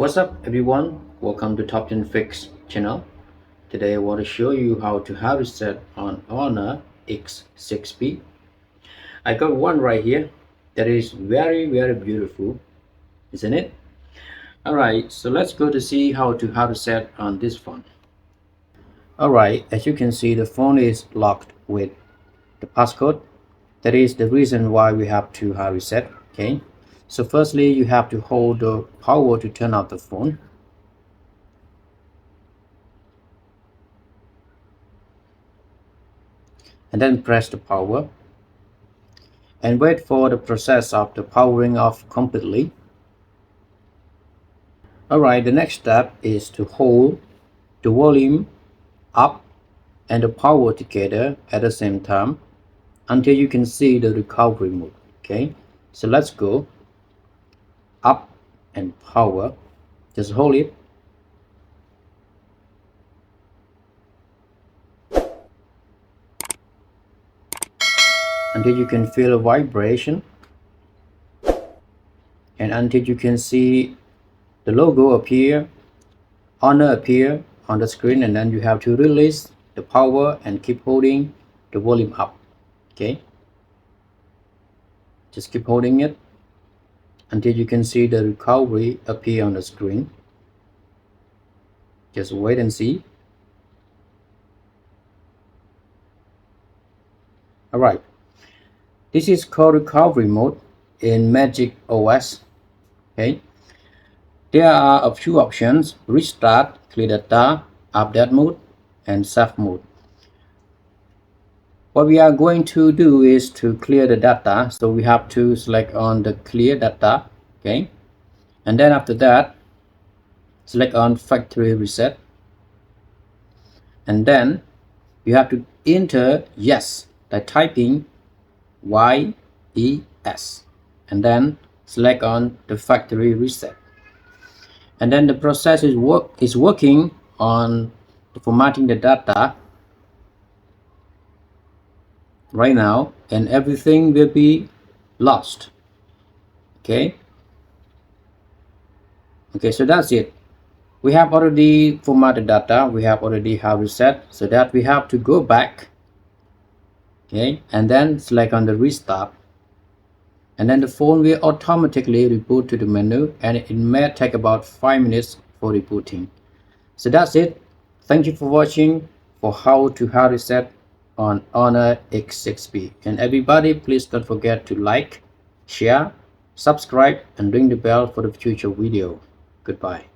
What's up everyone, welcome to TopTeenFix channel. Today I want to show you how to reset on Honor X6b. I got one right here that is very beautiful, isn't it? Alright, so let's go to see how to reset on this phone. Alright, as you can see, the phone is locked with the passcode. That is the reason why we have to reset. Okay, so firstly you have to hold the power to turn off the phone. And then press the power and wait for the process of the powering off completely. Alright, the next step is to hold the volume up and the power together at the same time until you can see the recovery mode. Okay, so let's go up and power. Just hold it. Until you can feel a vibration and until you can see the logo appear, Honor appear on the screen, and then you have to release the power and keep holding the volume up. Okay, just keep holding it until you can see the recovery appear on the screen. Just wait and see. Alright, this is called recovery mode in Magic OS. Okay, there are a few options: restart, clear data, update mode, and save mode. What we are going to do is to clear the data, so we have to select on the clear data. Okay, and then after that select on factory reset, and then you have to enter yes by typing YES, and then select on the factory reset. And then the process is working on formatting the data right now, and everything will be lost. Okay, so that's it. We have already formatted data, we have already reset, so that we have to go back. Okay, and then select on the restart, and then the phone will automatically reboot to the menu, and it may take about 5 minutes for rebooting. So that's it. Thank you for watching for how to reset on Honor X6b. And everybody, please don't forget to like, share, subscribe, and ring the bell for the future video. Goodbye.